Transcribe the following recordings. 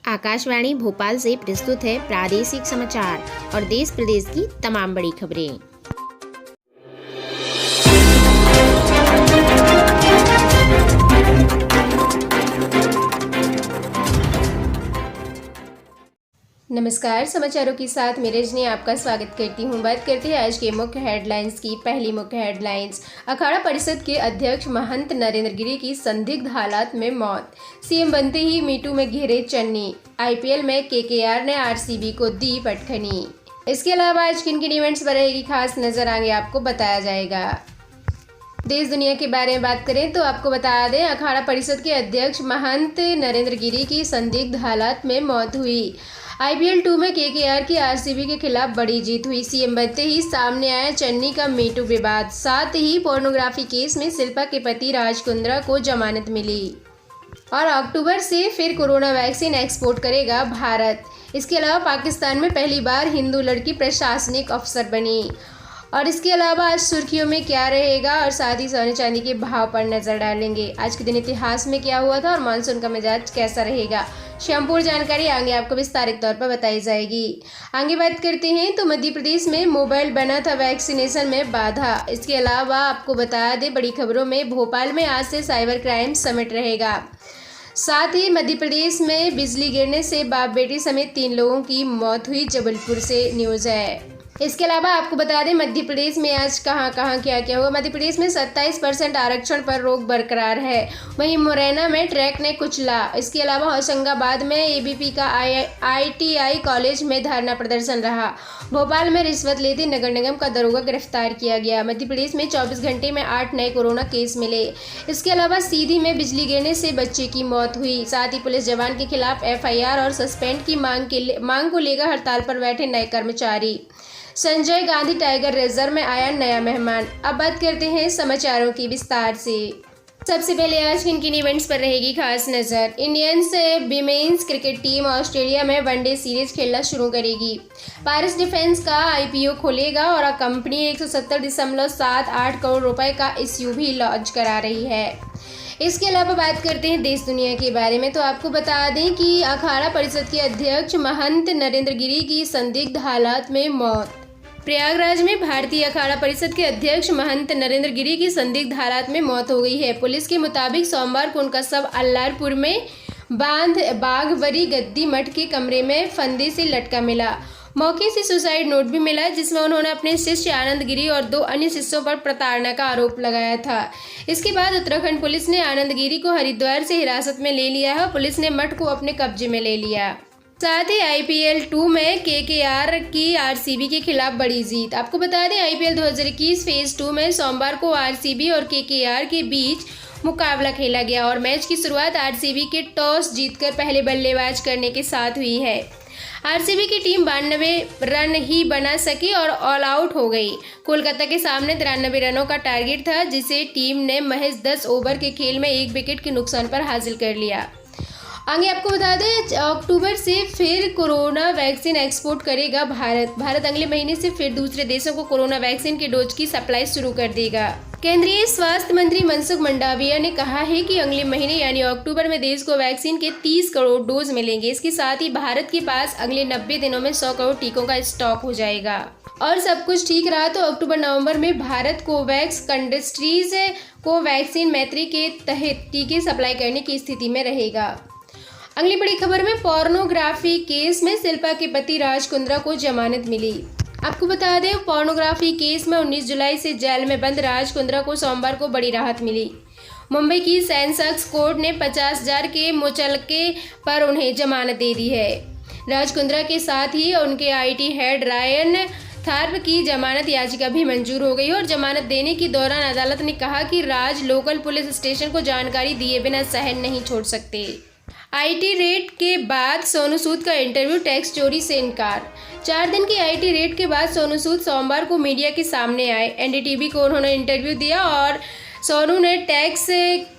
आकाशवाणी भोपाल से प्रस्तुत है प्रादेशिक समाचार और देश प्रदेश की तमाम बड़ी खबरें। नमस्कार, समाचारों के साथ मैं रजनी आपका स्वागत करती हूं। बात करते हैं आज के मुख्य हेडलाइंस की। पहली मुख्य हेडलाइंस, अखाड़ा परिषद के अध्यक्ष महंत नरेंद्र गिरि की संदिग्ध हालात में मौत। सीएम बनते ही मीटू में घिरे चन्नी। आईपीएल में केकेआर ने आरसीबी को दी पटखनी। इसके अलावा आज किन किन इवेंट्स पर रहेगी खास नजर, आगे आपको बताया जाएगा। देश दुनिया के बारे में बात करें तो आपको बता दें, अखाड़ा परिषद के अध्यक्ष महंत नरेंद्र गिरि की संदिग्ध हालात में मौत हुई। आईपीएल 2 में केकेआर की आरसीबी के खिलाफ बड़ी जीत हुई। सीएम बनते ही सामने आया चन्नी का मीटू विवाद। साथ ही पोर्नोग्राफी केस में शिल्पा के पति राज कुंद्रा को जमानत मिली। और अक्टूबर से फिर कोरोना वैक्सीन एक्सपोर्ट करेगा भारत। इसके अलावा पाकिस्तान में पहली बार हिंदू लड़की प्रशासनिक अफसर बनी। और इसके अलावा आज सुर्खियों में क्या रहेगा और साथ ही सोने चांदी के भाव पर नजर डालेंगे। आज के दिन इतिहास में क्या हुआ था और मानसून का मिजाज कैसा रहेगा, संपूर्ण जानकारी आगे आपको विस्तारित तौर पर बताई जाएगी। आगे बात करते हैं तो मध्य प्रदेश में मोबाइल बना था वैक्सीनेशन में बाधा। इसके अलावा आपको बता दें, बड़ी खबरों में भोपाल में आज से साइबर क्राइम समिट रहेगा। साथ ही मध्य प्रदेश में बिजली गिरने से बाप बेटी समेत 3 लोगों की मौत हुई, जबलपुर से न्यूज़ है। इसके अलावा आपको बता दें, मध्य प्रदेश में आज कहां क्या हुआ। मध्य प्रदेश में 27% आरक्षण पर रोक बरकरार है। वहीं मुरैना में ट्रैक ने कुचला। इसके अलावा होशंगाबाद में एबीपी का आईटीआई कॉलेज में धरना प्रदर्शन रहा। भोपाल में रिश्वत लेते नगर निगम का दरोगा गिरफ्तार किया गया। मध्य प्रदेश में 24 घंटे में 8 नए कोरोना केस मिले। इसके अलावा सीधी में बिजली गिरने से बच्चे की मौत हुई। साथ ही पुलिस जवान के खिलाफ एफआईआर और सस्पेंड की मांग को लेकर हड़ताल पर बैठे नए कर्मचारी। संजय गांधी टाइगर रिजर्व में आया नया मेहमान। अब बात करते हैं समाचारों की विस्तार से। सबसे पहले आज किन किन इवेंट्स पर रहेगी खास नजर। Indians women's cricket team Australia में वनडे सीरीज खेलना शुरू करेगी। पारिस डिफेंस का आईपीओ खोलेगा और कंपनी 170.78 करोड़ रुपए का एसयूवी लॉन्च करा रही है। इसके अलावा बात करते हैं देश दुनिया के बारे में तो आपको बता दें कि अखाड़ा परिषद के अध्यक्ष महंत नरेंद्र गिरि की संदिग्ध हालात में मौत। प्रयागराज में भारतीय अखाड़ा परिषद के अध्यक्ष महंत नरेंद्र गिरि की संदिग्ध हालात में मौत हो गई है। पुलिस के मुताबिक सोमवार को उनका शव अल्लारपुर में बाघवरी गद्दी मठ के कमरे में फंदे से लटका मिला। मौके से सुसाइड नोट भी मिला, जिसमें उन्होंने अपने शिष्य आनंद गिरि और 2 अन्य शिष्यों पर प्रताड़ना का आरोप लगाया था। इसके बाद उत्तराखंड पुलिस ने आनंद गिरि को हरिद्वार से हिरासत में ले लिया है और पुलिस ने मठ को अपने कब्जे में ले लिया। साथ ही आईपीएल 2 में केकेआर की आरसीबी के खिलाफ बड़ी जीत। आपको बता दें, आईपीएल 2021 फेज 2 में सोमवार को आरसीबी और केकेआर के बीच मुकाबला खेला गया और मैच की शुरुआत आरसीबी के टॉस जीतकर पहले बल्लेबाज करने के साथ हुई है। आरसीबी की टीम 92 रन ही बना सकी और ऑल आउट हो गई। कोलकाता के सामने 93 रनों का टारगेट था, जिसे टीम ने महज 10 ओवर के खेल में 1 विकेट के नुकसान पर हासिल कर लिया। आगे आपको बता दें, अक्टूबर से फिर कोरोना वैक्सीन एक्सपोर्ट करेगा भारत अगले महीने से फिर दूसरे देशों को कोरोना वैक्सीन के डोज की सप्लाई शुरू कर देगा। केंद्रीय स्वास्थ्य मंत्री मनसुख मंडाविया ने कहा है कि अगले महीने यानी अक्टूबर में देश को वैक्सीन के 30 करोड़ डोज मिलेंगे। इसके साथ ही भारत के पास अगले 90 दिनों में 100 करोड़ टीकों का स्टॉक हो जाएगा। और सब कुछ ठीक रहा तो अक्टूबर-नवंबर में भारत कोवैक्स इंडस्ट्रीज को वैक्सीन मैत्री के तहत टीके सप्लाई करने की स्थिति में रहेगा। अगली बड़ी खबर में पोर्नोग्राफी केस में शिल्पा के पति राज कुंद्रा को जमानत मिली। आपको बता दें, पोर्नोग्राफी केस में 19 जुलाई से जेल में बंद राज कुंद्रा को सोमवार को बड़ी राहत मिली। मुंबई की सेंसेक्स कोर्ट ने 50,000 के मुचलके पर उन्हें जमानत दे दी है। राज कुंद्रा के साथ ही उनके आईटी हेड रायन थार्प की जमानत याचिका भी मंजूर हो गई और जमानत देने के दौरान अदालत ने कहा कि राज लोकल पुलिस स्टेशन को जानकारी दिए बिना शहर नहीं छोड़ सकते। आईटी रेड के बाद सोनू सूद का इंटरव्यू, टैक्स चोरी से इनकार। 4 दिन की आईटी रेड के बाद सोनू सूद सोमवार को मीडिया के सामने आए। एनडीटीवी को उन्होंने इंटरव्यू दिया और सोनू ने टैक्स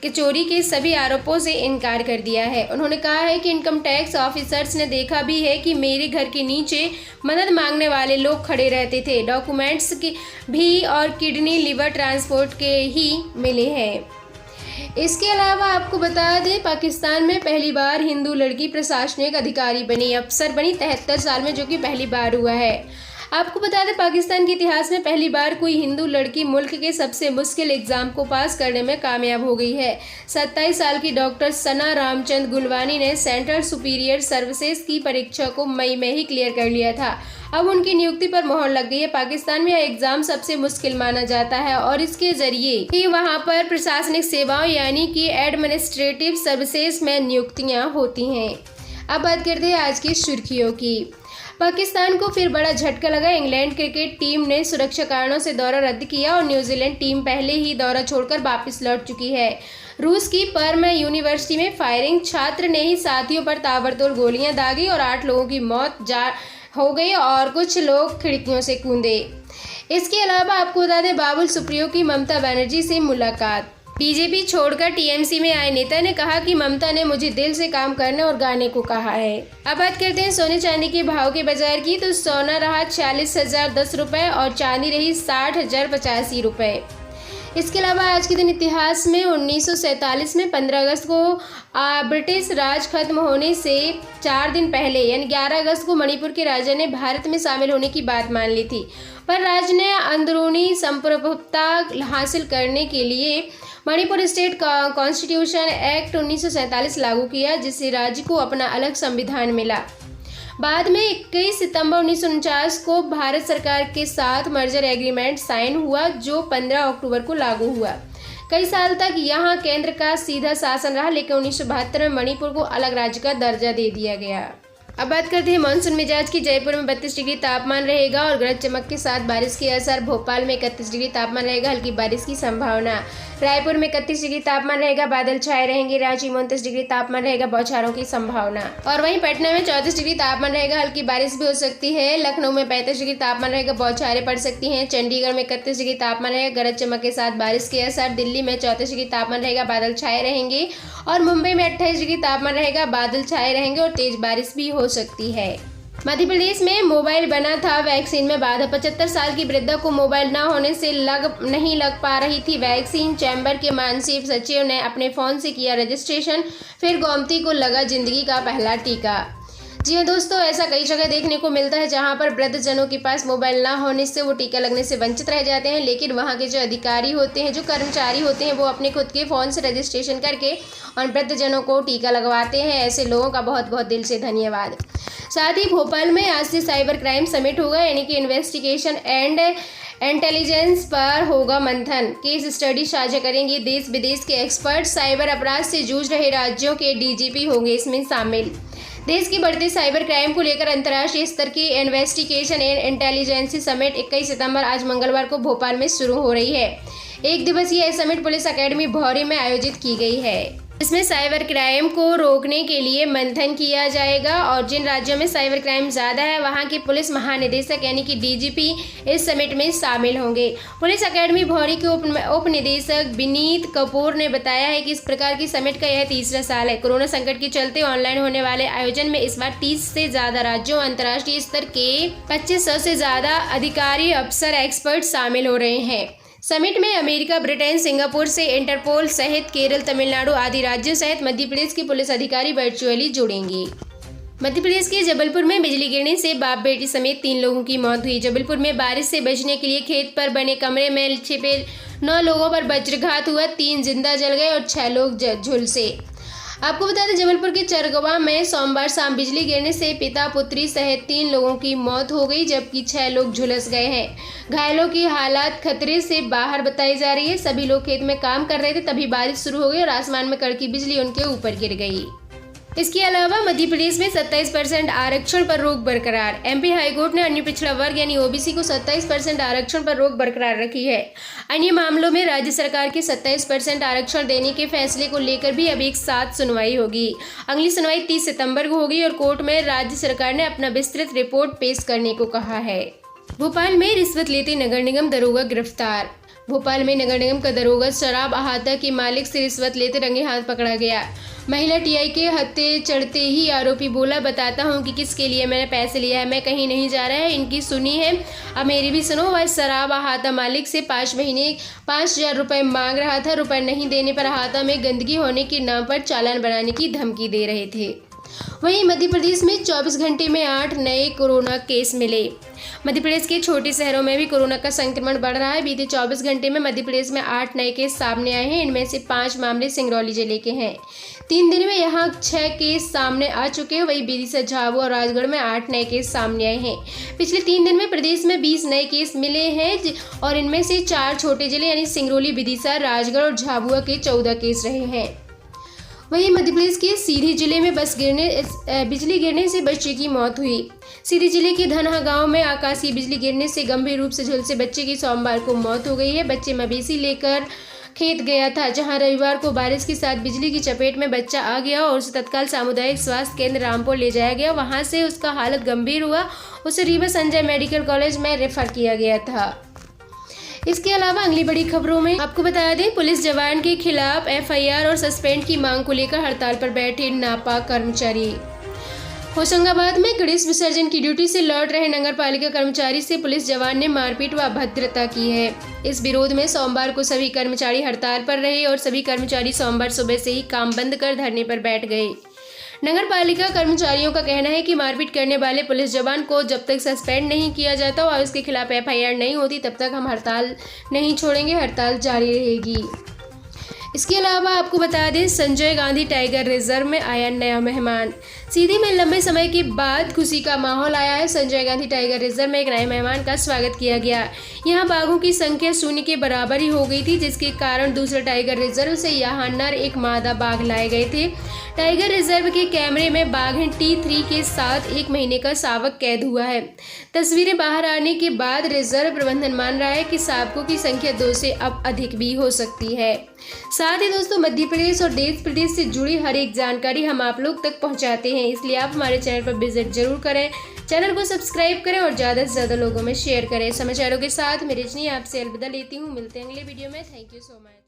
चोरी के सभी आरोपों से इनकार कर दिया है। उन्होंने कहा है कि इनकम टैक्स ऑफिसर्स ने देखा भी है कि मेरे घर के नीचे मदद मांगने वाले लोग खड़े रहते थे। डॉक्यूमेंट्स भी और किडनी लिवर ट्रांसपोर्ट के ही मिले हैं। इसके अलावा आपको बता दें, पाकिस्तान में पहली बार हिंदू लड़की प्रशासनिक अधिकारी बनी, अफसर बनी 73 साल में, जो कि पहली बार हुआ है। आपको बता दें, पाकिस्तान के इतिहास में पहली बार कोई हिंदू लड़की मुल्क के सबसे मुश्किल एग्जाम को पास करने में कामयाब हो गई है। 27 साल की डॉक्टर सना रामचंद गुलवानी ने सेंट्रल सुपीरियर सर्विसेज की परीक्षा को मई में ही क्लियर कर लिया था। अब उनकी नियुक्ति पर मोहर लग गई है। पाकिस्तान में यह एग्जाम सबसे मुश्किल माना जाता है और इसके जरिए ही वहां पर प्रशासनिक सेवाओं यानी कि एडमिनिस्ट्रेटिव सर्विसेज में नियुक्तियां होती हैं। अब बात करते हैं आज की सुर्खियों की। पाकिस्तान को फिर बड़ा झटका लगा। इंग्लैंड क्रिकेट टीम ने सुरक्षा कारणों से दौरा रद्द किया और न्यूजीलैंड टीम पहले ही दौरा छोड़कर वापस लौट चुकी है। रूस की पर्म यूनिवर्सिटी में फायरिंग, छात्र ने ही साथियों पर ताबड़तोड़ गोलियां दागी और 8 लोगों की मौत हो गई और कुछ लोग खिड़कियों से कूदे। इसके अलावा आपको बता दें, बाबुल सुप्रियो की ममता बनर्जी से मुलाकात। बीजेपी छोड़कर टीएमसी में आए नेता ने कहा कि ममता ने मुझे दिल से काम करने और गाने को कहा है। अब बात करते हैं सोने चांदी के भाव के बाजार की। तो सोना रहा 46,010 रुपये और चांदी रही 60,085 रुपये। इसके अलावा आज के दिन इतिहास में 1947 में 15 अगस्त को ब्रिटिश राज खत्म होने से 4 दिन पहले यानी 11 अगस्त को मणिपुर के राजा ने भारत में शामिल होने की बात मान ली थी, पर राज्य ने अंदरूनी संप्रभुता हासिल करने के लिए मणिपुर स्टेट कॉन्स्टिट्यूशन एक्ट 1947 लागू किया, जिससे राज्य को अपना अलग संविधान मिला। बाद में 21 सितंबर 1949 को भारत सरकार के साथ मर्जर एग्रीमेंट साइन हुआ, जो 15 अक्टूबर को लागू हुआ। कई साल तक यहाँ केंद्र का सीधा शासन रहा, लेकिन 1972 में मणिपुर को अलग राज्य का दर्जा दे दिया गया। अब बात करते हैं मानसून मिजाज की। जयपुर में 32 डिग्री तापमान रहेगा और गरज चमक के साथ बारिश के असर। भोपाल में 31 डिग्री तापमान रहेगा, हल्की बारिश की संभावना। रायपुर में 31 डिग्री तापमान रहेगा, बादल छाए रहेंगे। रांची में 29 डिग्री तापमान रहेगा, बौछारों की संभावना। और वहीं पटना में 34 डिग्री तापमान रहेगा, हल्की बारिश भी हो सकती है। लखनऊ में 35 डिग्री तापमान रहेगा, बौछारें पड़ सकती हैं। चंडीगढ़ में 31 डिग्री तापमान रहेगा, गरज चमक के साथ बारिश के असर। दिल्ली में 34 डिग्री तापमान रहेगा, बादल छाए रहेंगे। और मुंबई में 28 डिग्री तापमान रहेगा, बादल छाए रहेंगे और तेज बारिश भी हो सकती है। मध्य प्रदेश में मोबाइल बना था, वैक्सीन में बाधा। 75 साल की वृद्धा को मोबाइल न होने से नहीं लग पा रही थी वैक्सीन। चैम्बर के मानसिक सचिव ने अपने फोन से किया रजिस्ट्रेशन, फिर गोमती को लगा जिंदगी का पहला टीका। जी हाँ दोस्तों, ऐसा कई जगह देखने को मिलता है जहां पर वृद्धजनों के पास मोबाइल ना होने से वो टीका लगने से वंचित रह जाते हैं, लेकिन वहां के जो अधिकारी होते हैं, जो कर्मचारी होते हैं, वो अपने खुद के फ़ोन से रजिस्ट्रेशन करके और वृद्धजनों को टीका लगवाते हैं। ऐसे लोगों का बहुत बहुत दिल से धन्यवाद। साथ ही भोपाल में आज से साइबर क्राइम समिट होगा, यानी कि इन्वेस्टिगेशन एंड इंटेलिजेंस पर होगा मंथन। केस स्टडी साझा करेंगे देश विदेश के एक्सपर्ट। साइबर अपराध से जूझ रहे राज्यों के डीजीपी होंगे इसमें शामिल। देश की बढ़ते साइबर क्राइम को लेकर अंतर्राष्ट्रीय स्तर की इन्वेस्टिगेशन एंड इंटेलिजेंस समिट 21 सितंबर आज मंगलवार को भोपाल में शुरू हो रही है। 1 दिवसीय यह समिट पुलिस अकेडमी भौरी में आयोजित की गई है। इसमें साइबर क्राइम को रोकने के लिए मंथन किया जाएगा और जिन राज्यों में साइबर क्राइम ज़्यादा है वहां के पुलिस महानिदेशक यानी कि डीजीपी इस समिट में शामिल होंगे। पुलिस अकेडमी भौरी के उप निदेशक विनीत कपूर ने बताया है कि इस प्रकार की समिट का यह तीसरा साल है। कोरोना संकट के चलते ऑनलाइन होने वाले आयोजन में इस बार 30 से ज़्यादा राज्यों अंतर्राष्ट्रीय स्तर के 2500 से ज़्यादा अधिकारी, अफसर, एक्सपर्ट शामिल हो रहे हैं। समिट में अमेरिका, ब्रिटेन, सिंगापुर से इंटरपोल सहित केरल, तमिलनाडु आदि राज्यों सहित मध्य प्रदेश के पुलिस अधिकारी वर्चुअली जुड़ेंगे। मध्य प्रदेश के जबलपुर में बिजली गिरने से बाप बेटी समेत 3 लोगों की मौत हुई। जबलपुर में बारिश से बचने के लिए खेत पर बने कमरे में छिपे 9 लोगों पर वज्रघात हुआ, 3 जिंदा जल गए और 6 लोग झुलसे। आपको बता दें, जबलपुर के चरगवा में सोमवार शाम बिजली गिरने से पिता पुत्री सहित 3 लोगों की मौत हो गई, जबकि 6 लोग झुलस गए हैं। घायलों की हालत खतरे से बाहर बताई जा रही है। सभी लोग खेत में काम कर रहे थे, तभी बारिश शुरू हो गई और आसमान में कड़की बिजली उनके ऊपर गिर गई। इसके अलावा मध्य प्रदेश में 27% आरक्षण पर रोक बरकरार। एमपी हाईकोर्ट ने अन्य पिछड़ा वर्ग यानी ओबीसी को 27% आरक्षण पर रोक बरकरार रखी है। अन्य मामलों में राज्य सरकार के 27% आरक्षण देने के फैसले को लेकर भी अब एक साथ सुनवाई होगी। अगली सुनवाई 30 सितंबर को होगी और कोर्ट में राज्य सरकार ने अपना विस्तृत रिपोर्ट पेश करने को कहा है। भोपाल में रिश्वत लेते नगर निगम दरोगा गिरफ्तार। भोपाल में नगर निगम का दरोगा शराब अहाता के मालिक से रिश्वत लेते रंगे हाथ पकड़ा गया। महिला टीआई के हत्थे चढ़ते ही आरोपी बोला, बताता हूं कि किसके लिए मैंने पैसे लिया है, मैं कहीं नहीं जा रहा है। इनकी सुनी है, अब मेरी भी सुनो। वह शराब अहाता मालिक से 5 महीने 5,000 रुपये मांग रहा था। रुपये नहीं देने पर अहाता में गंदगी होने के नाम पर चालान बनाने की धमकी दे रहे थे। वहीं मध्य प्रदेश में 24 घंटे में 8 नए कोरोना केस मिले। मध्य प्रदेश के छोटे शहरों में भी कोरोना का संक्रमण बढ़ रहा है। बीते 24 घंटे में मध्य प्रदेश में 8 नए केस सामने आए हैं। इनमें से 5 मामले सिंगरौली जिले के हैं। 3 दिन में यहां 6 केस सामने आ चुके हैं। वहीं विदिशा, झाबुआ और राजगढ़ में 8 नए केस सामने आए हैं। पिछले 3 दिन में प्रदेश में 20 नए केस मिले हैं और इनमें से 4 छोटे जिले यानी सिंगरौली, विदिशा, राजगढ़ और झाबुआ के 14 केस रहे हैं। वहीं मध्य प्रदेश के सीधी जिले में बिजली गिरने से बच्चे की मौत हुई। सीधी जिले के धनहा गांव में आकाशीय बिजली गिरने से गंभीर रूप से झुलसे बच्चे की सोमवार को मौत हो गई है। बच्चे मवेशी लेकर खेत गया था, जहां रविवार को बारिश के साथ बिजली की चपेट में बच्चा आ गया और उसे तत्काल सामुदायिक स्वास्थ्य केंद्र रामपुर ले जाया गया। वहां से उसका हालत गंभीर हुआ, उसे रीवा संजय मेडिकल कॉलेज में रेफर किया गया था। इसके अलावा अगली बड़ी खबरों में आपको बता दें, पुलिस जवान के खिलाफ एफआईआर और सस्पेंड की मांग को लेकर हड़ताल पर बैठे नापा कर्मचारी। होशंगाबाद में गणेश विसर्जन की ड्यूटी से लौट रहे नगर पालिका कर्मचारी से पुलिस जवान ने मारपीट व अभद्रता की है। इस विरोध में सोमवार को सभी कर्मचारी हड़ताल पर रहे और सभी कर्मचारी सोमवार सुबह से ही काम बंद कर धरने पर बैठ गए। नगर पालिका कर्मचारियों का कहना है कि मारपीट करने वाले पुलिस जवान को जब तक सस्पेंड नहीं किया जाता और उसके खिलाफ एफआईआर नहीं होती तब तक हम हड़ताल नहीं छोड़ेंगे, हड़ताल जारी रहेगी। इसके अलावा आपको बता दें, संजय गांधी टाइगर रिजर्व में आया नया मेहमान। सीधी में लंबे समय के बाद खुशी का माहौल आया है। संजय गांधी टाइगर रिजर्व में एक नए मेहमान का स्वागत किया गया। यहां बाघों की संख्या 0 के बराबर ही हो गई थी, जिसके कारण दूसरे टाइगर रिजर्व से यहां नर एक मादा बाघ लाए गए थे। टाइगर रिजर्व के कैमरे में बाघिन T3 के साथ 1 महीने का शावक कैद हुआ है। तस्वीरें बाहर आने के बाद रिजर्व प्रबंधन मान रहा है कि शावकों की संख्या 2 से अब अधिक भी हो सकती है। साथ ही दोस्तों, मध्य प्रदेश और देश प्रदेश से जुड़ी हर एक जानकारी हम आप लोग तक पहुंचाते हैं, इसलिए आप हमारे चैनल पर विजिट जरूर करें, चैनल को सब्सक्राइब करें और ज़्यादा से ज़्यादा लोगों में शेयर करें। समाचारों के साथ मैं रजनी आपसे अलविदा लेती हूँ। मिलते हैं अगले वीडियो में। Thank you so much.